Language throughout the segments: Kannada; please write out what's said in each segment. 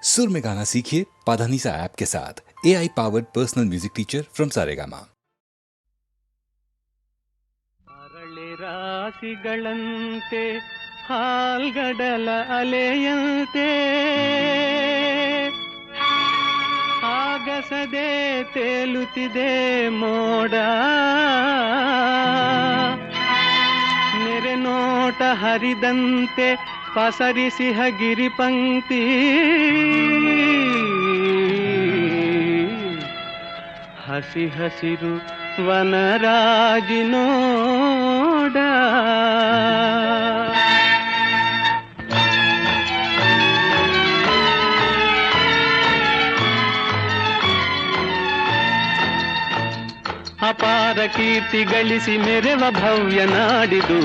सुर में गाना सीखिए पाधानीसा ऐप के साथ। AI powered personal music teacher from Saregama. ಅರಳೆ ರಾಶಿಗಳಂತೆ ಹಾಲ್ಗಡಲ ಅಲೆಯಂತೆ ಆಗಸದೆ ತೇಲುತ್ತಿದೆ ಮೋಡ, ನೆರೆ ನೋಟ ಹರಿದಂತೆ ಪಸರಿಸಿಹ ಗಿರಿಪಂಕ್ತಿ, ಹಸಿ ಹಸಿರು ವನರಾಜಿನೋಡ. ಅಪಾರ ಕೀರ್ತಿ ಗಳಿಸಿ ಮೆರೆವ ಭವ್ಯ ನಾಡಿದು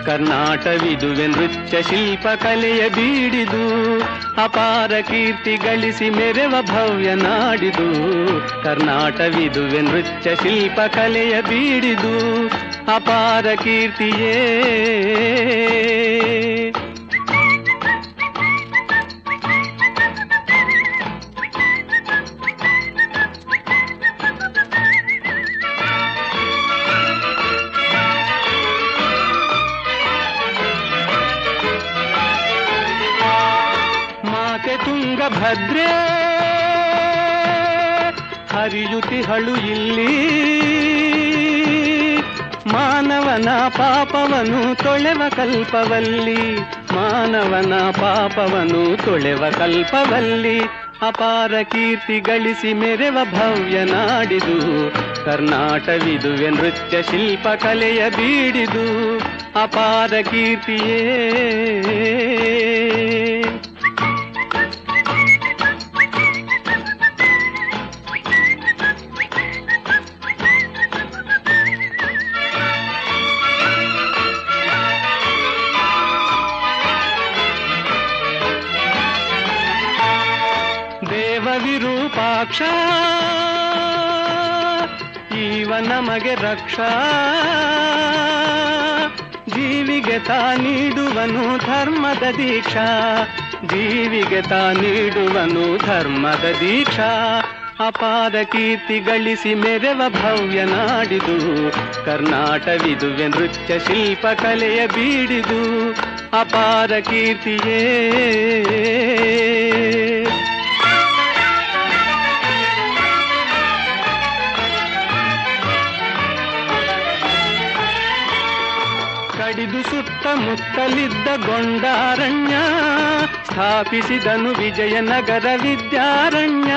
ಕರ್ನಾಟವಿದುವೆ ನೃತ್ಯ ಶಿಲ್ಪ ಕಲೆಯ ಬೀಡಿದು. ಅಪಾರ ಕೀರ್ತಿ ಗಳಿಸಿ ಮೆರೆವ ಭವ್ಯ ನಾಡಿದು ಕರ್ನಾಟವಿದುವೆ ನೃತ್ಯ ಶಿಲ್ಪ ಕಲೆಯ ಬೀಡಿದು. ಅಪಾರ ಕೀರ್ತಿಯೇ ತುಂಗಭದ್ರೆ ಹರಿಯುತಿಹಳು ಇಲ್ಲಿ, ಮಾನವನ ಪಾಪವನು ತೊಳೆವ ಕಲ್ಪವಲ್ಲಿ, ಮಾನವನ ಪಾಪವನು ತೊಳೆವ ಕಲ್ಪವಲ್ಲಿ. ಅಪಾರ ಕೀರ್ತಿ ಗಳಿಸಿ ಮೆರೆವ ಭವ್ಯ ನಾಡಿದು ಕರ್ನಾಟವಿದುವೆ ನೃತ್ಯ ಶಿಲ್ಪ ಕಲೆಯ ಬೀಡಿದು. ಅಪಾರ ಕೀರ್ತಿಯೇ ವಿರೂಪಾಕ್ಷ ಈವ ನಮಗೆ ರಕ್ಷಾ, ಜೀವಿಗೆ ತಾ ನೀಡುವನು ಧರ್ಮದ ದೀಕ್ಷಾ, ಜೀವಿಗೆ ತಾ ನೀಡುವನು ಧರ್ಮದ ದೀಕ್ಷಾ. ಅಪಾರ ಕೀರ್ತಿ ಗಳಿಸಿ ಮೆರೆವ ಭವ್ಯ ನಾಡಿದು ಕರ್ನಾಟವಿದುವೆ ನೃತ್ಯ ಶಿಲ್ಪ ಕಲೆಯ ಬೀಡಿದು. ಅಪಾರ ಕೀರ್ತಿಯೇ ಕಡಿದು ಸುತ್ತಮುತ್ತಲಿದ್ದ ಗೊಂಡಾರಣ್ಯ ಸ್ಥಾಪಿಸಿದನು ವಿಜಯನಗರ ವಿದ್ಯಾರಣ್ಯ.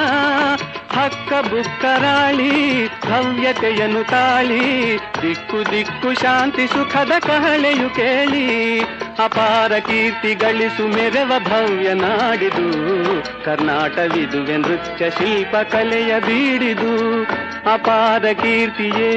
ಹಕ್ಕ ಬುಕ್ಕರಾಳಿ ಭವ್ಯತೆಯನ್ನು ತಾಳಿ ದಿಕ್ಕು ದಿಕ್ಕು ಶಾಂತಿ ಸುಖದ ಕಹಳೆಯು ಕೇಳಿ. ಅಪಾರ ಕೀರ್ತಿ ಗಳಿಸು ಮೆರೆವ ಭವ್ಯ ನಾಡಿದು ಕರ್ನಾಟವಿದುವೆ ನೃತ್ಯ ಶಿಲ್ಪ ಕಲೆಯ ಬೀಡಿದು. ಅಪಾರ ಕೀರ್ತಿಯೇ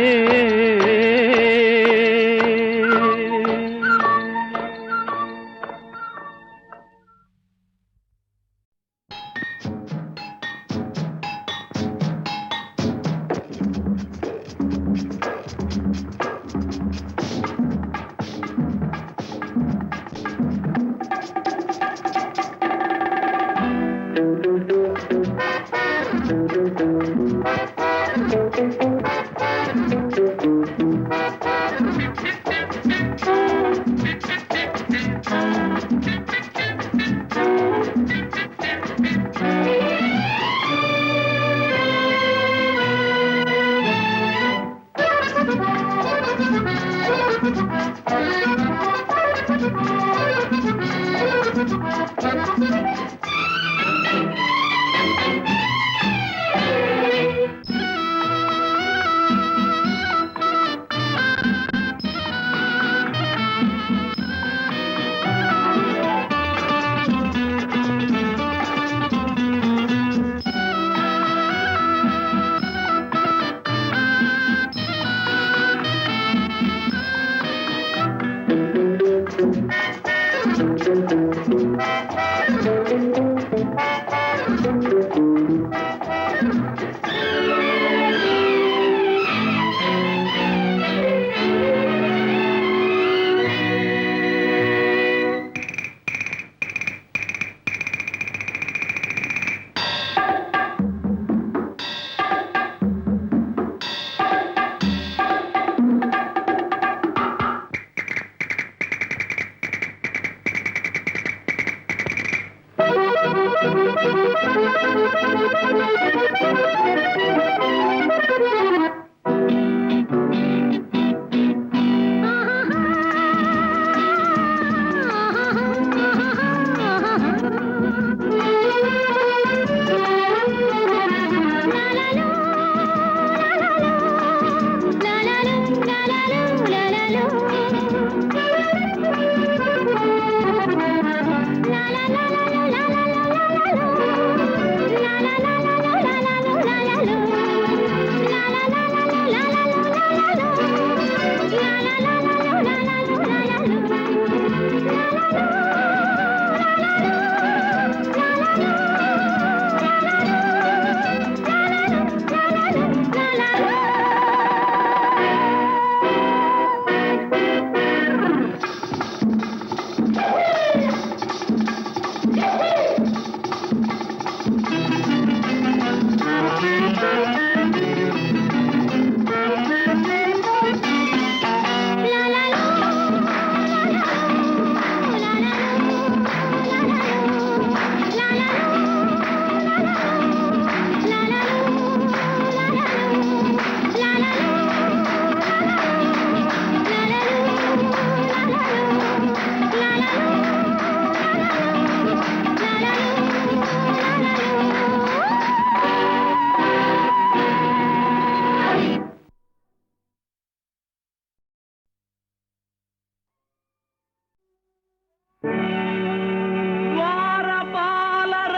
ದ್ವಾರಪಾಲರ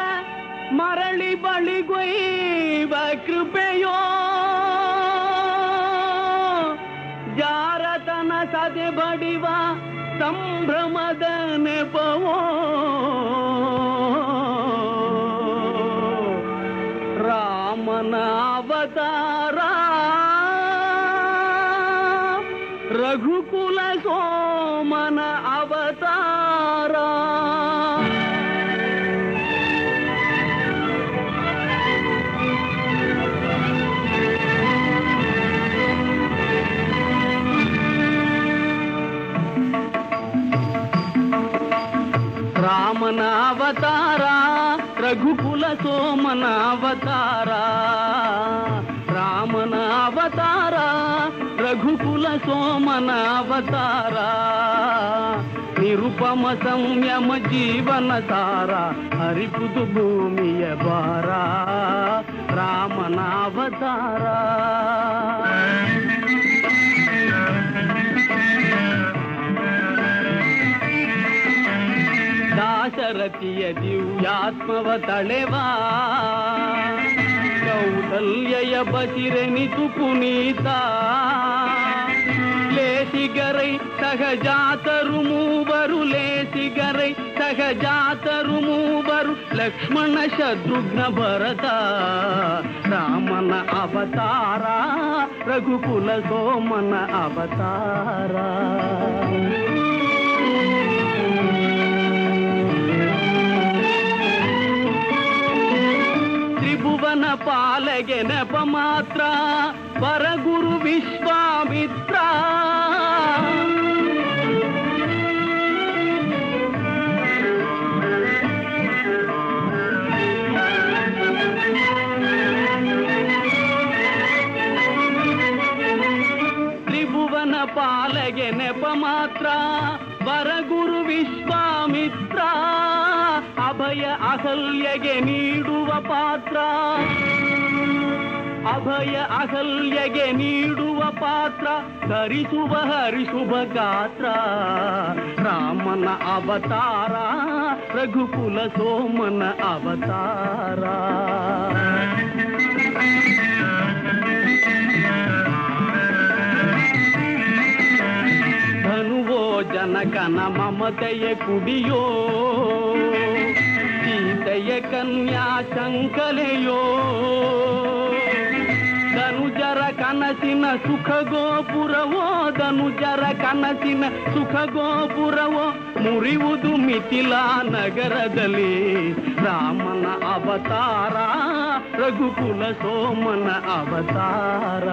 ಮರಳಿ ಬಳಿಗೊಯ್ವ ಕೃಪೆಯೋ ಜಾರತನ ಸದೆ ಬಡಿವ ಸಂಭ್ರಮದ ನೆಪವೋ ರಾಮನ ಅವತಾರ ರಘುಕುಲ ಸೋಮನ ಅವತಾರ ರಾಮನ ಅವತಾರ ರಘುಕುಲ ಸೋಮನ ಅವತಾರ ರಾಮನ ಅವತಾರ ರಘುಕುಲ ಸೋಮನ ಅವತಾರ ನಿರುಪಮ ಸಂಯಮ ಜೀವನ ಸಾರ ಹರಿಪುದು ಭೂಮಿಯ ಭಾರ ರಾಮನ ಅವತಾರ ದಾಶರಥಿಯ ದಿವ್ಯಾತ್ಮವ ತಳೆವಾ ಕೌಸಲ್ಯಯ ಬಸಿರೆನಿತು ಪುನೀತ ಲೇಸಿಗರೈ ಸಹಜಾತರು ಮೂವರು ಲೇಸಿಗರೈ ಸಹಜಾತರು ಮೂವರು ಲಕ್ಷ್ಮಣ ಶತ್ರುಘ್ನ ಭರತ ರಾಮನ ಅವತಾರ ರಘುಕುಲ ಸೋಮನ ಅವತಾರ ತ್ರಿಭುವನ ಪಾಲಗೆ ನೆಪ ಮಾತ್ರ ಪರಗುರು ವಿಶ್ವಾಮಿತ್ರ ತ್ರಿಭುವನ ಪಾಲಗೆ ನೆಪ ಮಾತ್ರ ವರಗುರು ವಿಶ್ವಾಮಿತ್ರ ಅಭಯ ಅಹಲ್ಯಗೆ ನೀಡುವ ಪಾತ್ರ ಅಭಯ ಅಹಲ್ಯಗೆ ನೀಡುವ ಪಾತ್ರ ಧರಿಸುವ ಹರಿಸುವ ಗಾತ್ರ ರಾಮನ ಅವತಾರ ರಘುಕುಲ ಸೋಮನ ಅವತಾರ ಧನುವೋ ಜನಕನ ಮಮತೆಯ ಕುಡಿಯೋ ಸೀತೆಯ ಕನ್ಯಾ ಶಂಕಲೆಯೋ ಧನುಜರ ಕನಸಿನ ಸುಖ ಗೋಪುರವೋ ಧನುಜರ ಕನಸಿನ ಸುಖ ಗೋಪುರವೋ ಮುರಿಯುವುದು ಮಿಥಿಲಾ ನಗರದಲ್ಲಿ ರಾಮನ ಅವತಾರ ರಘುಕುಲ ಸೋಮನ ಅವತಾರ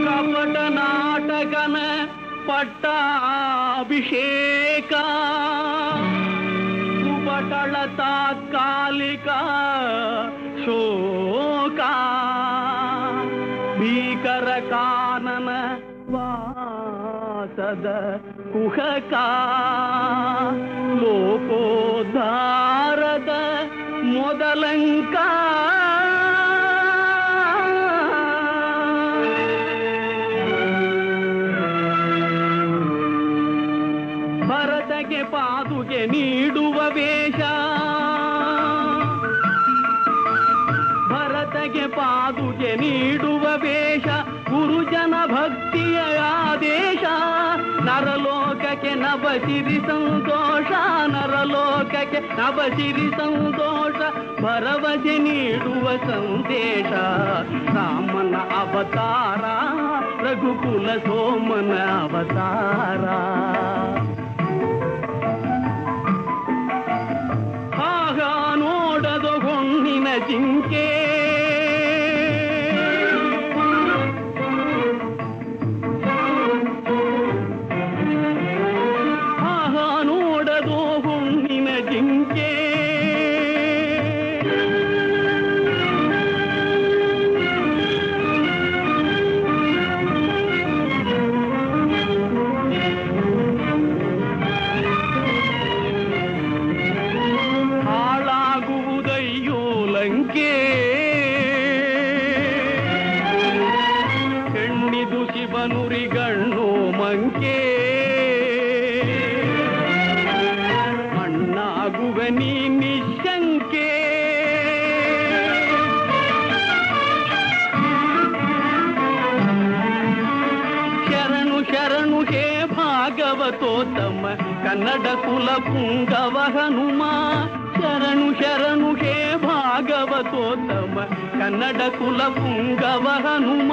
ಕಪಟ ನಾಟಕನ ಪಟ್ಟಾಭಿಷೇಕ ಕುಬಟಳ ತಾತ್ಕಾಲಿಕ ಶೋಕ ಭೀಕರ ಕಾನನ ವಾಸದ ಕುಹಕ ಲೋಕೋದ್ಧಾರದ ಮೊದಲಂಕ ಭರತಗೆ ಪಾದುಗೆ ನೀಡುವ ವೇಷ ಭರತಗೆ ಪಾದುಗೆ ನೀಡುವ ವೇಷ ಗುರುಜನ ಭಕ್ತಿಯ ಆದೇಶ ನರಲೋಕಕ್ಕೆ ನವಸಿರಿ ಸಂತೋಷ ನರಲೋಕಕ್ಕೆ ನವಸಿರಿ ಸಂತೋಷ ಭರವಸೆ ನೀಡುವ ಸಂದೇಶ ರಾಮನ ಅವತಾರ ರಘುಕುಲ ಸೋಮನ ಅವತಾರ ಆಗ ನೋಡದ ಹೊಣ್ಣಿನ ಜಿಂಕೆ ಆಗ ನೋಡದೋ ಹೊಣ್ಣಿನ ಜಿಂಕೆ ಹಾಳಾಗುವುದಯ್ಯೋ ಲಂಕೆ ಹೆಣ್ಣಿದು ಶಿವನುರಿಗಣ್ಣು ಮಂಕೆ ಮಣ್ಣಾಗುವ ನೀ ನಿಶಂಕೆ ಶರಣು ಶರಣು ಹೇ ಭಾಗವತೋತ್ತಮ ಕನ್ನಡ ಕುಲ ಪುಂಗವ ಹನುಮ ಶರಣು ಶರಣು ಹೇ ಭಾಗವತೋತ್ತಮ ಕನ್ನಡ ಕುಲ ಪುಂಗವ ಹನುಮ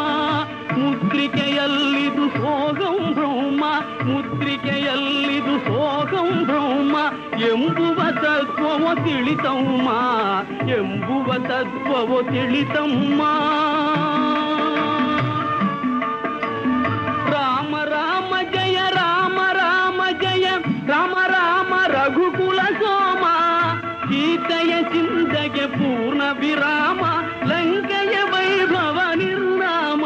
ಮುದ್ರಿಕೆಯಲ್ಲಿದು ಸೋಗಂ ಬ್ರಹ್ಮ ಮುದ್ರಿಕೆಯಲ್ಲಿದು ಸೋಗಂ ಬ್ರಹ್ಮ ಎಂಬುವ ತತ್ವವು ತಿಳಿತಮ್ಮ ಎಂಬುವ ತತ್ವವು ತಿಳಿತಮ್ಮ ರಾಮ ರಾಮ ಜಯ ರಾಮ ರಾಮ ಜಯ ರಾಮ ರಾಮ ರಘುಕುಲ ಸೋಮ ಸೀತೆಯ ಚಿಂತೆಗೆ ಪೂರ್ಣ ವಿರಾಮ ಲಂಕೆಯ ವೈಭವ ನಿರ್ನಾಮ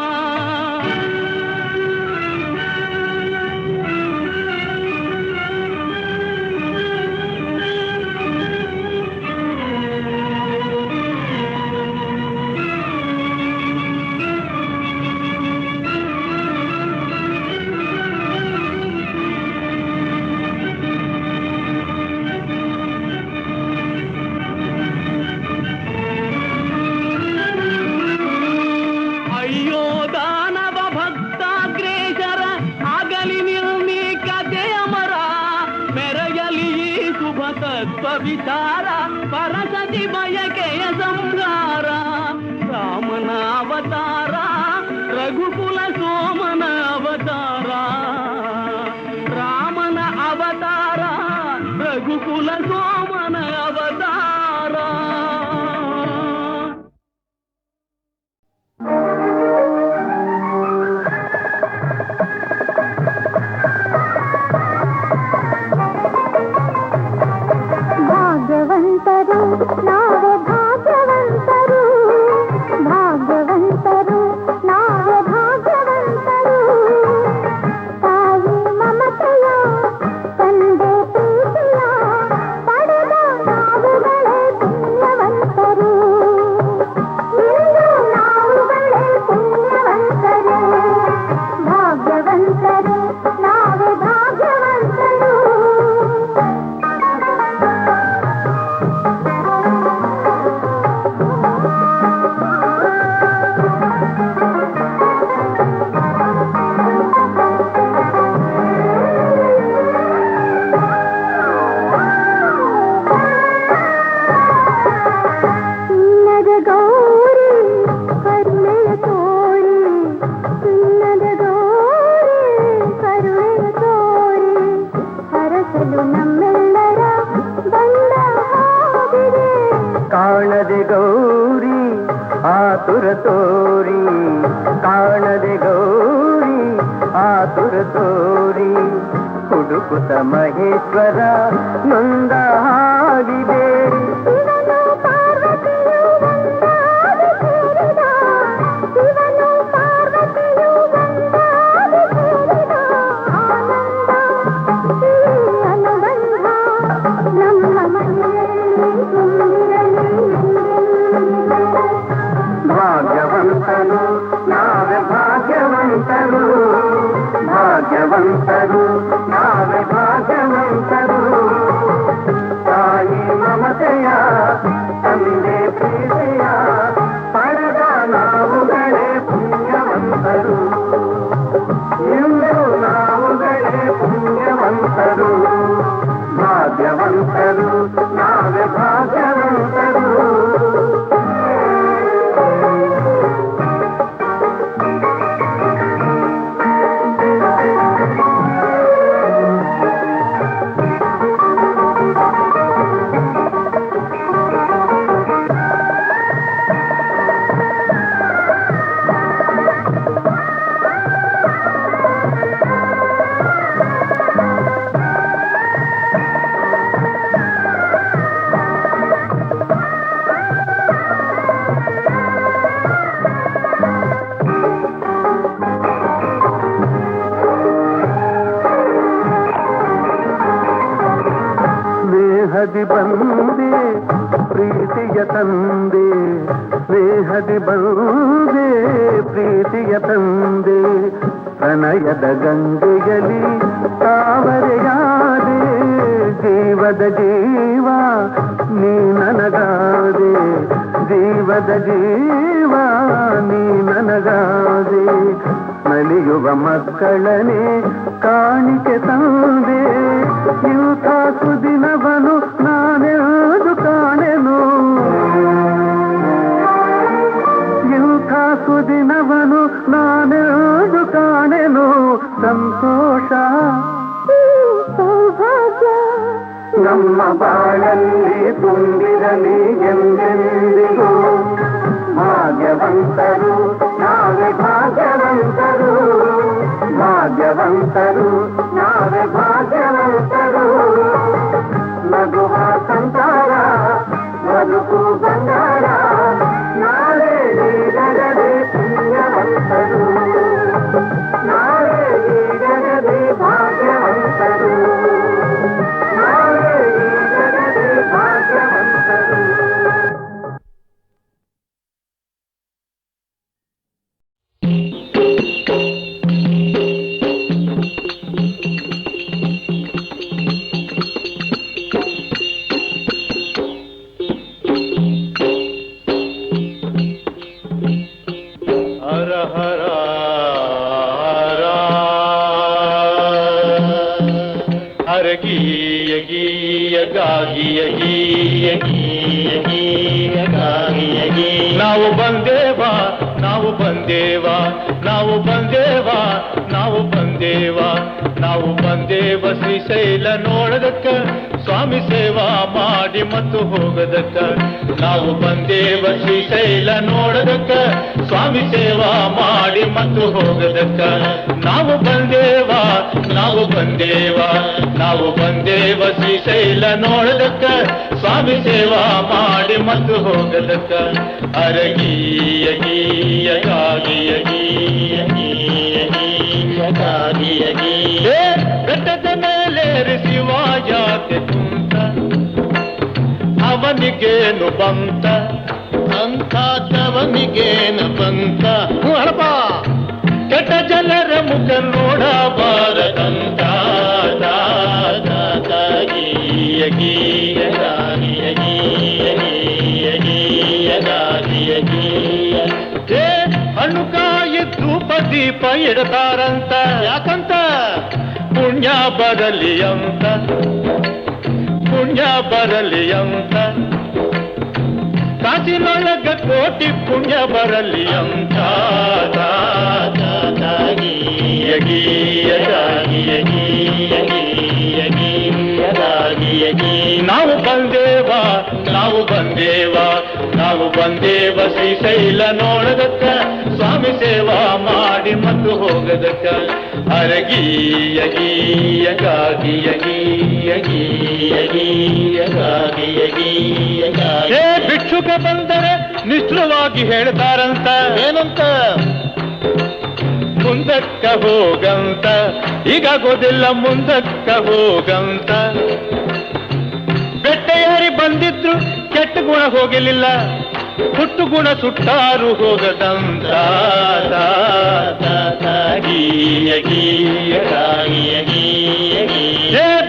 ಅಯ್ಯೋ ದಾನವ ಭಕ್ತಾಗ್ರೇಸರ ಆಗಲಿ ನಿರ್ಮೀಕ ದೇಮರ ಮೆರೆಯಲಿ ಈ ಶುಭ ತತ್ವ ವಿಚಾರ ಪರಸತಿ ಬಯಕೆಯ ಸಂಹಾರ ರಾಮನ ಅವತಾರ ರಘುಕುಲ ಸೋಮನ ಅವತಾರ ರಾಮನ ಅವತಾರ ರಘುಕುಲ ಸೋಮನ ಅವತಾರ ಭಾಗ್ಯವಂತರು ನಾವೇ ಭಾಗ್ಯವಂತರು ಭಾಗ್ಯವಂತರು ನಾವೇ ಭಾಗ್ಯವಂತರು ತಾಯಿ ಮಮತೆಯ ತಂದೆ ಪ್ರೀತಿಯ ಪಡೆದ ನಾವುಗಳೇ ಪುಣ್ಯವಂತರು ಇಂದು ನಾವುಗಳೇ ಪುಣ್ಯವಂತರು ಭಾಗ್ಯವಂತರು ನಾವೇ ಭಾಗ್ಯವಂತರು ಚಿನ್ನದ ಗೌರಿ ಕರುಣೆಯ ತೋರಿ ಚಿನ್ನದ ಗೌರಿ ಕರುಣೆಯ ತೋರಿ ಹರಸಲು ನಮ್ಮೆಲ್ಲರ ಬಂದ ಹಾಗಿದೆ ಕಾಣದೆ ಗೌರಿ ಆತುರ ತೋರಿ ಕಾಣದೆ ಗೌರಿ ಆತುರ ತೋರಿ ಹುಡುಕುತ್ತ ಮಹೇಶ್ವರ ನೊಂದ ಹಾಗಿದೆ. ಶಿವನು ಪಾರ್ವತಿಯು ಒಂದಾಗಿ ಸೇರಿದ, ಶಿವನು ಪಾರ್ವತಿಯು ಒಂದಾಗಿ ಸೇರಿದ ಆನಂದ ಈ ಅನುಬಂಧ ನಮ್ಮ ಮನೆಯಲ್ಲಿ ತುಂಬಿರಲಿ ಎಂದೆಂದಿಗೂ. ಭಾಗ್ಯವಂತರು ನಾವೇ ಭಾಗ್ಯವಂತರು, ಭಾಗ್ಯವಂತರು ನಾವೇ ಭಾಗ್ಯವಂತರು. ತಾಯಿ ಮಮತೆಯ ತಂದೆ ಪ್ರೀತಿಯ ಪಡೆದ ನಾವುಗಳೇ ಪುಣ್ಯವಂತರು. ಇಂದು ನಾವುಗಳೇ ಪುಣ್ಯವಂತರು, ಭಾಗ್ಯವಂತರು ನಾವೇ ಭಾಗ್ಯವಂತರು. ಸ್ನೇಹದಿ ಬಂದೆ ಪ್ರೀತಿಯ ತಂದೆ, ಸ್ನೇಹದಿ ಬಂದೆ ಪ್ರೀತಿಯ ತಂದೆ. ಪ್ರಣಯದ ಗಂಗೆಯಲ್ಲಿ ತಾವರೆಯಾದೆ, ಜೀವದ ಜೀವ ನೀ ನನಗಾದೆ, ಜೀವದ ಜೀವ ನೀ ನನಗಾದೆ. ನಲಿಯುವ ಮಕ್ಕಳನೆ ಕಾಣಿಕೆ ತಂದೆ, ಇಂಥ ಸುದಿನವನು ನಾನೆಂದು ಕಾಣೆನು, ಇಂಥ ಸುದಿನವನು ನಾನೆಂದು ಕಾಣೆನು. ಸಂತೋಷ ಸೌಭಾಗ್ಯ ನಮ್ಮ ಬಾಳಲ್ಲಿ ತುಂಬಿರಲಿ ಎಂದೆಂದಿಗೂ. ಭಾಗ್ಯವಂತರು ನಾವೇ ಭಾಗ್ಯವಂತರು, ಭಾಗ್ಯವಂತರು ನಾವೇ ಭಾಗ್ಯವಂತರು. ನಗುವ ಸಂಸಾರ ಬದುಕು ಬಂಗಾರ, ನಾಳೆ ಈಗಲೇ ಪುಣ್ಯವಂತರು, ನಾಳೆ ಈಗಲೇ ಭಾಗ್ಯವಂತರು, ನಾಳೆ ಈಗಲೇ ಭಾಗ್ಯವಂತರು. ಹರ ಹರ ಹರ ಗೀಯ ಗೀಯ ಗಾಗಿಯ ಗೀಯ ಗೀಯ ಗೀಯ ಗಾಗಿಯ ಗೀ. ನಾವು ಬಂದೇವ ನಾವು ಬಂದೇವ ನಾವು ಬಂದೇವ ನಾವು ಬಂದೇವ ನಾವು ಬಂದೇವ ಶ್ರೀಶೈಲ ನೋಡದಕ್ಕ, ಸ್ವಾಮಿ ಸೇವಾ ಮಾಡಿ ಮತ್ತು ಹೋಗದಕ್ಕ. ನಾವು ಬಂದೇವ ಶ್ರೀಶೈಲ ನೋಡದಕ್ಕ, ಸ್ವಾಮಿ ಸೇವಾ ಮಾಡಿ ಮತ್ತು ಹೋಗದಕ್ಕ. ನಾವು ಬಂದೇವ ನಾವು ಬಂದೇವ ನಾವು ಬಂದೇವ ಶ್ರೀಶೈಲ ನೋಡದಕ್ಕ, ಸ್ವಾಮಿ ಸೇವಾ ಮಾಡಿ ಮತ್ತು ಹೋಗದಕ್ಕ. ಅರಗೀಯ ಗೀಯ ಗಾಗಿಯ ಗೀಯ ಗೀಯ ಗೀಯ ಗಾಗಿಯ ಗೀಯ. ಬೆಟ್ಟದ ಮೇಲೆ ಶಿವ ಯಾಕೆ ಕುಂತ, ಅವನಿಗೇನು ಬಂತ ಅಂಥವನಿಗೇನು ಬಂತ. ಹಳಪ ಕೆಟ್ಟ ಜನರ ಮುಖ ನೋಡಬಾರದಂತ. ಗೀಯ ಗೀಯ ಗಾಗಿಯ ಗೀಯ ಗೀಯ ಗೀಯ ಗಾಗಿಯ ಗೀಯ. ಹಣ್ಣುಕಾಯಿ ಧೂಪ ದೀಪ ಇಡತಾರಂತ, ಯಾಕಂತ ಪುಣ್ಯ ಬರಲಿ ಅಂತ, ಪುಣ್ಯ ಬರಲಿ ಅಂತ. ಕಾಸಿನೊಳಗ ಕೋಟಿ ಪುಣ್ಯ ಬರಲಿ ಅಂತ. ಗೀಯ ಗೀಯ ಗಾಗಿಯ ಗೀಯ ಗೀಯ ಗೀಯ ಗಾಗಿಯ ಗೀ. ನಾವು ಬಂದೇವ ನಾವು ಬಂದೇವ ಶ್ರೀಶೈಲ ನೋಡದಕ್ಕ ಸ್ವಾಮಿ ಸೇವಾ ಮಾಡಿ ಮತ್ತು ಹೋಗದಕ್ಕ ಹೇ ಭಿಕ್ಷುಕ ಬಂದರೆ ನಿಷ್ಠುರವಾಗಿ ಹೇಳ್ತಾರಂತ ಏನಂತ ಮುಂದಕ್ಕ ಹೋಗಂತ ಈಗಾಗೋದಿಲ್ಲ ಮುಂದಕ್ಕ ಹೋಗಂತ ಬೆಟ್ಟಯಾರಿ ಬಂದಿದ್ರು ಕೆಟ್ಟ ಗುಣ ಹೋಗಲಿಲ್ಲ ಹುಟ್ಟು ಗುಣ ಸುಟ್ಟಾರು ಹೋಗದಂತ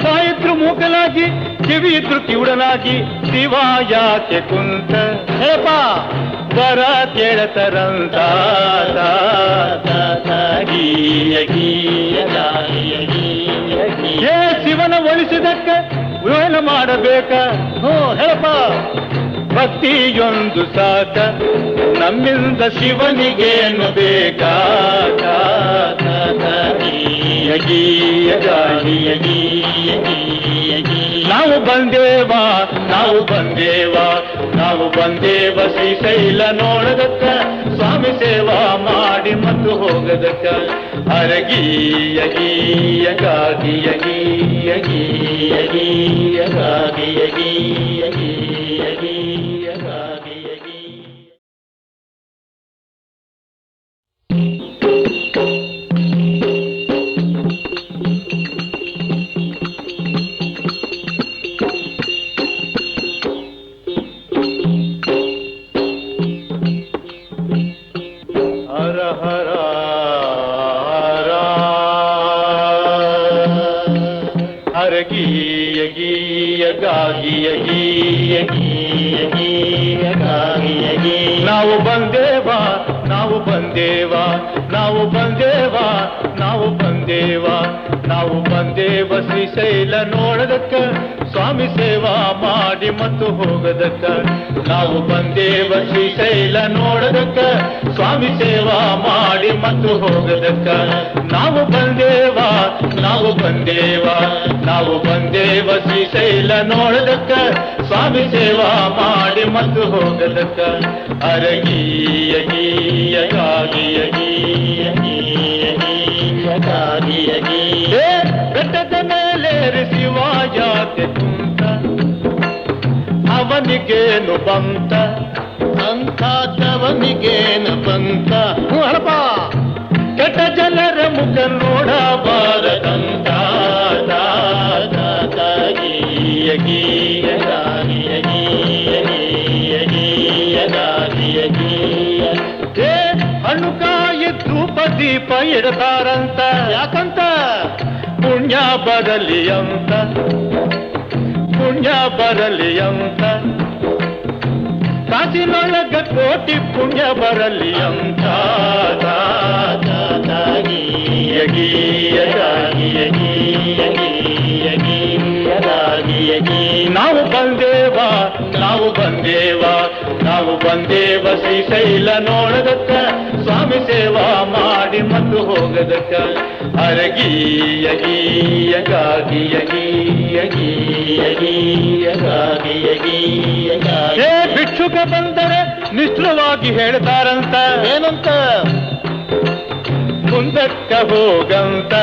ಬಾಯಿದ್ರು ಮೂಕಲಾಗಿ ಕಿವಿ ಇದ್ರು ಕಿವುಡನಾಗಿ ಶಿವ ಯಾಕೆ ಕುಂತ ಹೇಪಾ ವರ ಕೇಳತರಂತ ಹೇ ಶಿವನ ಒಲಿಸಿದಕ್ಕ ಏನು ಮಾಡಬೇಕ ಹೇಳಪ್ಪ ಭಕ್ತಿಯೊಂದು ಸಾಕ ನಮ್ಮಿಂದ ಶಿವನಿಗೇನು ಬೇಕಾ ನಾವು ಬಂದೇವ ಶ್ರೀಶೈಲ ನೋಡದಕ್ಕ ಸ್ವಾಮಿ ಸೇವಾ ಮಾಡಿ ಮತ್ತು ಹೋಗದಕ್ಕ ನಾವು ಬಂದೇವ ಶ್ರೀಶೈಲ ನೋಡದಕ್ಕ ಸ್ವಾಮಿ ಸೇವಾ ಮಾಡಿ ಮತ್ತು ಹೋಗದಕ್ಕ ನಾವು ಬಂದೇವ ಶ್ರೀಶೈಲ ನೋಡದಕ್ಕ ಸ್ವಾಮಿ ಸೇವಾ ಮಾಡಿ ಮತ್ತು ಹೋಗದಕ್ಕ ನಾವು ಬಂದೇವ ಶ್ರೀಶೈಲ ನೋಡದಕ್ಕ ಸ್ವಾಮಿ ಸೇವಾ ಮಾಡಿ ಮತ್ತು ಹೋಗದಕ್ಕ ಬೆಟ್ಟದ ಮೇಲೆ ಶಿವ ಯಾಕೆ ಕುಂತ ಅವನಿಗೇನು ಬಂತ ಅಂಥವನಿಗೇನು ಬಂತ ಹರಪ ಕೆಟ್ಟ ಜನರ ಮುಖ ನೋಡಬಾರದಂತ ಹಣ್ಣುಕಾಯಿ ಧೂಪ ದೀಪ ಇಡತಾರಂತ ಯಾಕಂತ ಪುಣ್ಯ ಬರಲಿ ಅಂತ ಕಾಸಿನೊಳಗ ಕೋಟಿ ಪುಣ್ಯ ಬರಲಿ ಅಂತ ನಾವು ಬಂದೇವ ಶ್ರೀಶೈಲ ನೋಡದಕ್ಕ ಸ್ವಾಮಿ ಸೇವಾ ಮಾಡಿ ಮತ್ತು ಹೋಗದಕ್ಕ ಹೇ ಭಿಕ್ಷುಕ ಬಂದರೆ ನಿಷ್ಠುರವಾಗಿ ಹೇಳ್ತಾರಂತ ಏನಂತ ಮುಂದಕ್ಕ ಹೋಗಂತ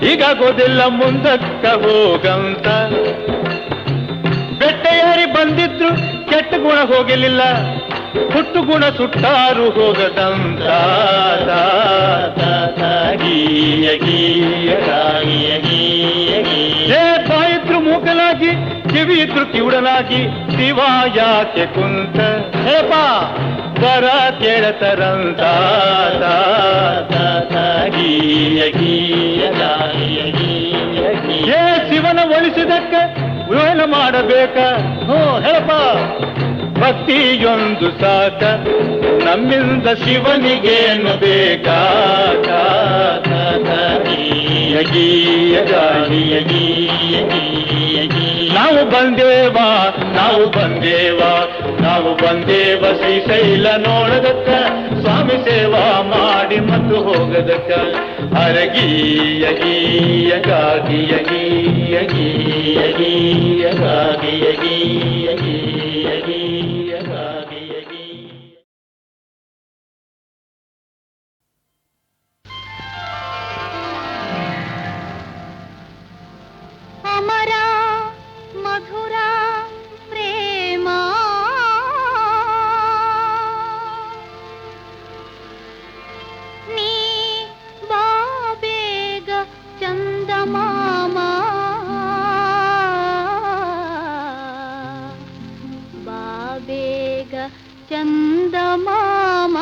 ಈಗಾಗೋದಿಲ್ಲ ಮುಂದಕ್ಕ ಹೋಗಂತ ಬೆಟ್ಟಯಾರಿ ಬಂದಿದ್ರು ಕೆಟ್ಟ ಗುಣ ಹೋಗಲಿಲ್ಲ ಹುಟ್ಟು ಗುಣ ಸುಟ್ಟಾರು ಹೋಗದಂತ ಬಾಯಿದ್ರು ಮೂಕಲಾಗಿ ಕಿವಿ ಇದ್ರು ಕಿವುಡನಾಗಿ ಶಿವ ಯಾಕೆ ಕುಂತ ಹೇಪಾ ವರ ಕೇಳತರಂತ ಶಿವನ ಒಲಿಸಿದಕ್ಕ ಏನು ಮಾಡಬೇಕ ಹೇಳಪ್ಪ ಭಕ್ತಿಯೊಂದು ಸಾಕ ನಮ್ಮಿಂದ ಶಿವನಿಗೇನು ಬೇಕಾ ನಾವು ಬಂದೇವ ಶ್ರೀಶೈಲ ನೋಡದಕ್ಕ ಸ್ವಾಮಿ ಸೇವಾ ಮಾಡಿ ಮತ್ತು ಹೋಗದಕ್ಕ ಅರಗಿ ಚಂದಮಾಮ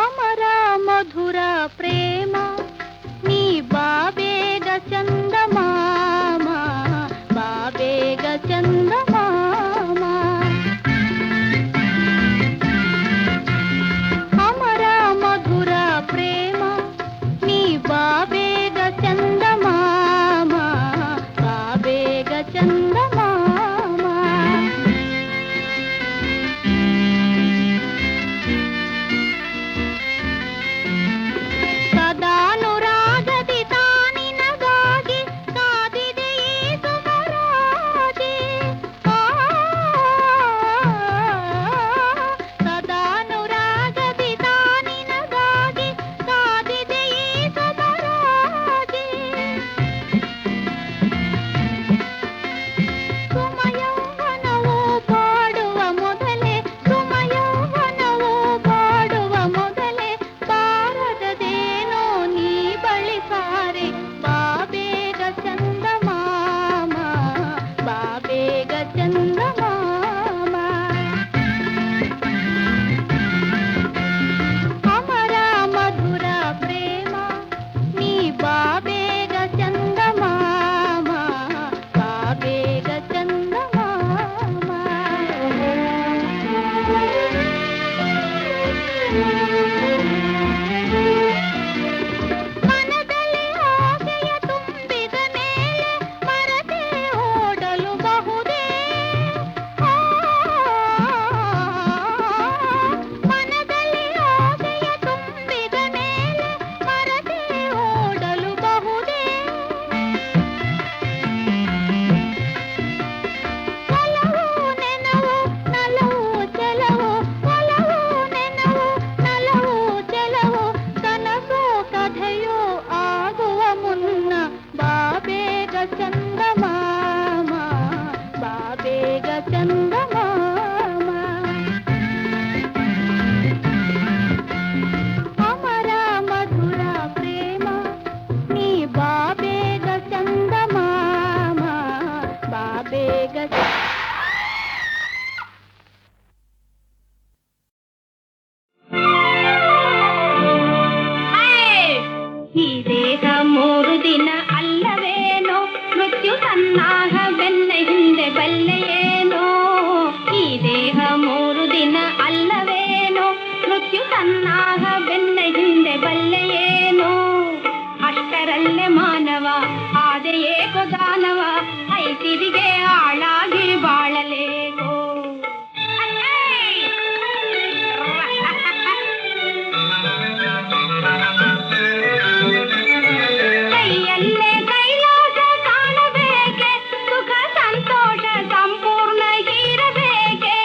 ಅಮರ ಮಧುರ ಪ್ರೇಮ ನೀ ಬಾಬೇಗ ಚಂದಮಾಮ ಬಾಬೇಗ ಚಂದಮಾಮ ಅಮರ ಮಧುರ ಪ್ರೇಮ ನೀ ಬಾಬೇಗ ಚಂದಮಾಮ ಬಾಬೇಗ ಚಂದಮಾಮ ಸದಾನುರಾಗದಿ ತಾನಿನಗಾಗಿ ಕಾದಿದೆ ಈ ಸುಮರಾಜಿ ಸದಾನುರಾಗದಿ ತಾನಿನಗಾಗಿ ಕಾದಿದೆ ಈ ಸುಮರಾಜಿ ಸುಮಯೌವನವು ಬಾಡುವ ಮೊದಲೇ ಸುಮಯೌವನವು ಬಾಡುವ ಮೊದಲೇ ಬಾರದದೇನೋ ನೀ ಬಳಿಸಾರೆ ಬಾಬೇಗ ಚಂದಮಾಮ ಬಾಬೇಗ ಚಂದಮಾಮ ಅಮರ ಮಧುರ ಪ್ರೇಮ ನೀ ಬಾಬೇಗ ಚಂದಮಾಮ ಬಾಬೇಗ ಮನದಲ್ಲಿ ಆಸೆಯ ತುಂಬಿದ ಮೇಲೆ ಮರತೆ ಓಡಲು ಬಹುದೇ ಮನದಲ್ಲಿ ಆಸೆಯ ತುಂಬಿದ ಮೇಲೆ ಮರತೆ ಓಡಲು ಬಹುದೇ ಒಲವು ನೆನವು ನಲವು ಚೆಲವು ಒಲವು ನೆನವು ನಲವು ಚೆಲವು ಕನಸು ಕಥೆಯೋ ಆಗುವ ಮುನ್ನ ಬಾಬೇಗ ಚಂದಮಾಮ ಬಾಬೇಗ ಚಂದಮಾಮ ಅಮರ ಮಧುರ ಪ್ರೇಮ ನೀ ಬಾಬೇಗ ಚಂದಮಾಮ ಬಾಬೇಗ ಈ ದೇಹ 3 ದಿನ ಅಲ್ಲವೇನೋ ಮೃತ್ಯು ಸನ್ನಾಹ ಬೆನ್ನ ಹಿಂದೆ ಬಲ್ಲೆಯೇನೋ ಈ ದೇಹ 3 ದಿನ ಅಲ್ಲವೇನೋ ಮೃತ್ಯು ಸನ್ನಾಹ ಬೆನ್ನ ಹಿಂದೆ ಬಲ್ಲೆಯೇನೋ ಅಷ್ಟರಲ್ಲೇ ಮಾನವ ಆದೆಯೇಕೋ ದಾನವ ಐತಿರಿಗೆ ಆಳಾಗಿ ಬಾಳಲೇಕೋ ಕೈಯಲ್ಲೇ ಕೈಲಾಸ ಕಾಣಬೇಕೆ ಸುಖ ಸಂತೋಷ ಸಂಪೂರ್ಣ ಇರಬೇಕೆ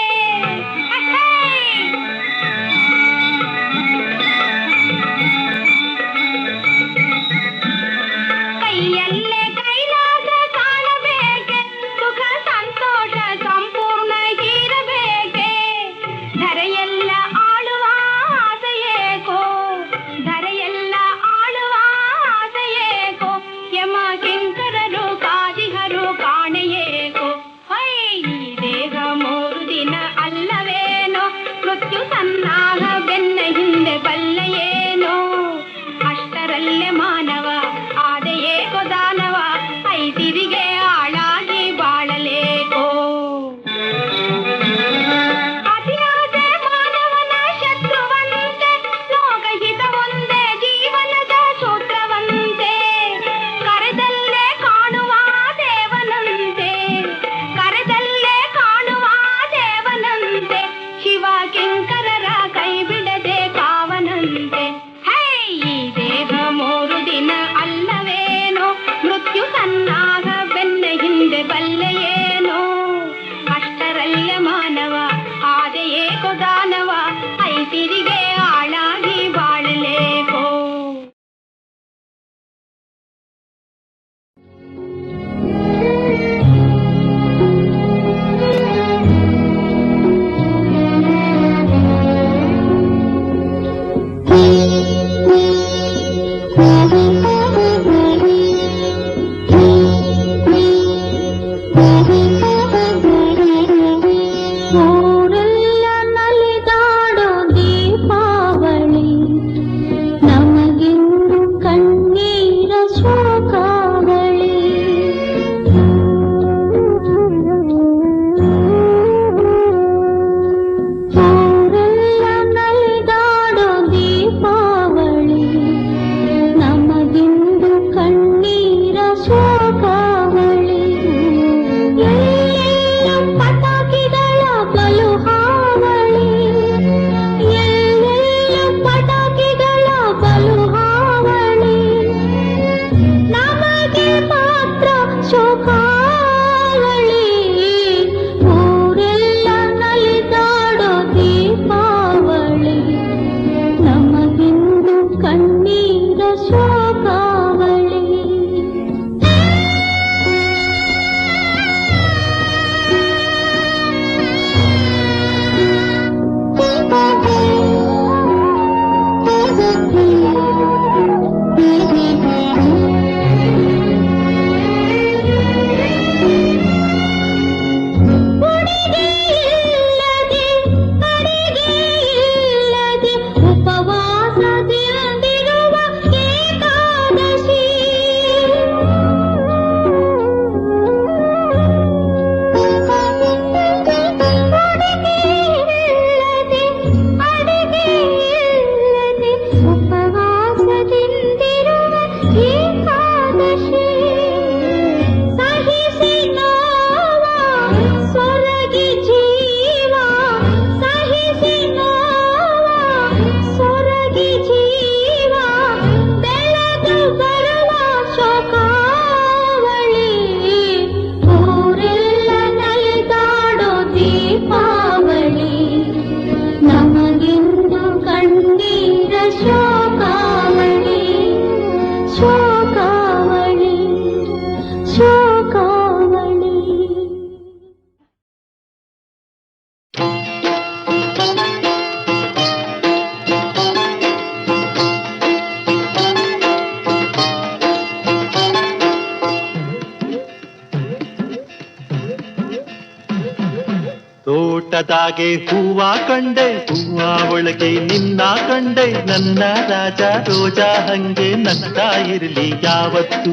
ತೋಟದಾಗೆ ಹೂವ ಕಂಡೆ, ಹೂವ ಒಳಗೆ ನಿನ್ನ ಕಂಡೆ, ನನ್ನ ರಾಜ ರೋಜಾ ಹಂಗೆ ನಗ್ತಾ ಇರ್ಲಿ ಯಾವತ್ತು,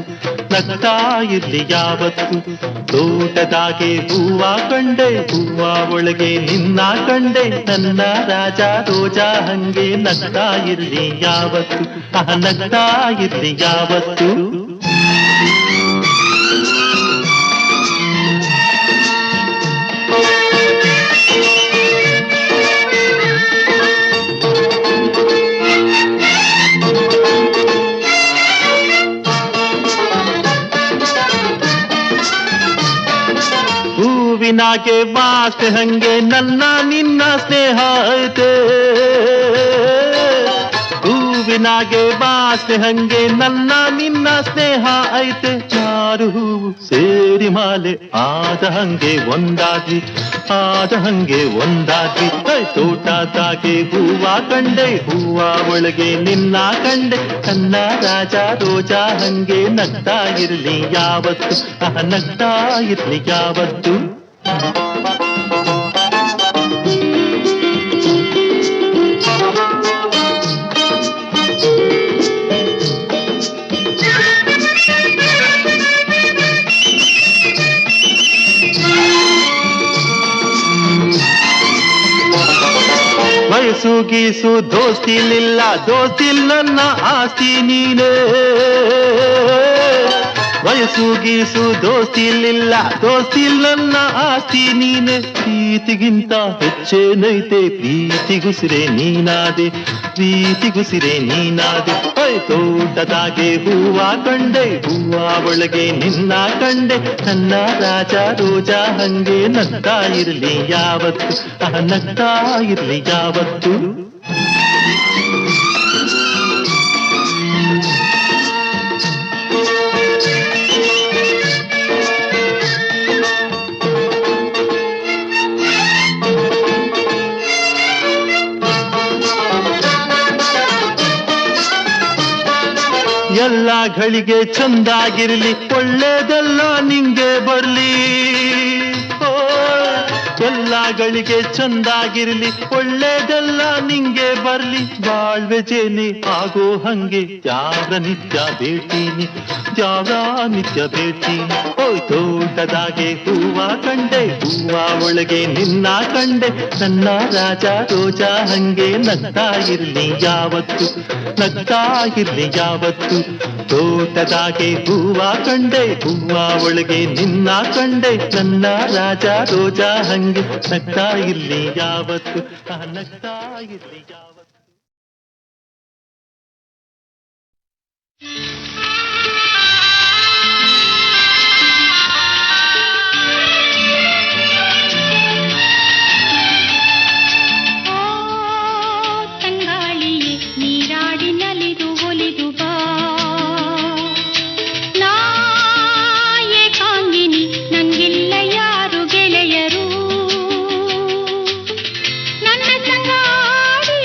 ನಗ್ತಾ ಇರ್ಲಿ ಯಾವತ್ತು. ತೋಟದಾಗೆ ಹೂವ ಕಂಡೆ, ಹೂವ ಒಳಗೆ ನಿನ್ನ ಕಂಡೆ, ನನ್ನ ರಾಜ ರೋಜಾ ಹಂಗೆ ನಗ್ತಾ ಇರ್ಲಿ ಯಾವತ್ತು, ನಗ್ತಾ ಇರ್ಲಿ ಯಾವತ್ತು. ಹೂವಿನಾಗೆ ವಾಸನೆ ಹಂಗೆ ನನ್ನ ನಿನ್ನ ಸ್ನೇಹ ಐತೆ, ಹೂವಿನಾಗೆ ವಾಸನೆ ಹಂಗೆ ನನ್ನ ನಿನ್ನ ಸ್ನೇಹ ಐತೆ. ಚಾರು ಹೂವು ಸೇರಿ ಮಾಲೆ ಆದ ಹಂಗೆ ಒಂದಾದ್ವಿ, ಆದ ಹಂಗೆ ಒಂದಾದ್ವಿ. ತೋಟದಾಗೆ ಹೂವ ಕಂಡೆ, ಹೂವ ಒಳಗೆ ನಿನ್ನ ಕಂಡೆ, ನನ್ನ ರಾಜ ರೋಜಾ ಹಂಗೆ ನಗ್ತಾ ಇರ್ಲಿ ಯಾವತ್ತು, ನಗ್ತಾ ಇರ್ಲಿ ಯಾವತ್ತು. ವಯಸ್ಸು ಗೀಸು ದೋಸ್ತಿಲಿಲ್ಲ, ದೋಸ್ತಿಲ್ ನನ್ನ ಆಸ್ತಿ ನೀನೇ. ವಯಸ್ಸು ಗೀಸು ದೋಸ್ತಿಲಿಲ್ಲ, ದೋಸ್ತಿಲ್ ನನ್ನ ಆಸ್ತಿ ನೀನೆ. ಪ್ರೀತಿಗಿಂತ ಹೆಚ್ಚೇನೈತೆ, ಪ್ರೀತಿಗುಸಿರೆ ನೀನಾದೆ, ಪ್ರೀತಿಗುಸಿರೆ ನೀನಾದೆ. ತೋಟದಾಗೆ ಹೂವ ಕಂಡೆ, ಹೂವ ಒಳಗೆ ನಿನ್ನ ಕಂಡೆ, ನನ್ನ ರಾಜ ರೋಜಾ ಹಂಗೆ ನಗ್ತಾ ಇರ್ಲಿ ಯಾವತ್ತು, ನಗ್ತಾ ಇರ್ಲಿ ಯಾವತ್ತು. ಎಲ್ಲ ಗಳಿಗೆ ಚಂದಾಗಿರ್ಲಿ, ಒಳ್ಳೇದೆಲ್ಲ ನಿಂಗೆ ಬರ್ಲಿ. ಎಲ್ಲ ಗಳಿಗೆ ಚಂದಾಗಿರ್ಲಿ, ಒಳ್ಳೇದೆಲ್ಲ ನಿಂಗೆ ಬರ್ಲಿ. ಬಾಳ್ವೆ ಜೇನೆ ಆಗೋ ಹಂಗೆ ತ್ಯಾಗ ನಿತ್ಯ ಬೇಟೀನಿ, ತ್ಯಾಗ ನಿತ್ಯ ಬೇಟೀನಿ. ತೋಟದಾಗೆ ಹೂವ ಕಂಡೆ, ಹೂವ ಒಳಗೆ ನಿನ್ನ ಕಂಡೆ, ನನ್ನ ರಾಜ ರೋಜಾ ಹಂಗೆ ನಗ್ತಾ ಇರ್ಲಿ ಯಾವತ್ತು, ನಗ್ತಾ ಇರ್ಲಿ ಯಾವತ್ತು. ತೋಟದಾಗೆ ಹೂವ ಕಂಡೆ, ಹೂವ ಒಳಗೆ ನಿನ್ನ ಕಂಡೆ, ನನ್ನ ರಾಜ ರೋಜಾ ಹಂಗೆ ನಗ್ತಾ ಇರ್ಲಿ ಯಾವತ್ತು, ನಗ್ತಾ ಇರ್ಲಿ ಯಾವತ್ತು. ತಂಗಾಳಿಯೇ ನೀರಾಡಿ ನಲಿದು ಒಲಿದು ಬಾ, ನಾ ಏಕಾಂಗಿನಿ ನಂಗಿಲ್ಲ ಯಾರು ಗೆಳೆಯರು. ನನ್ನ ಸಂಗಾಡಿ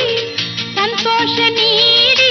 ಸಂತೋಷ ನೀಡಿ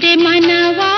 ಮನವಾ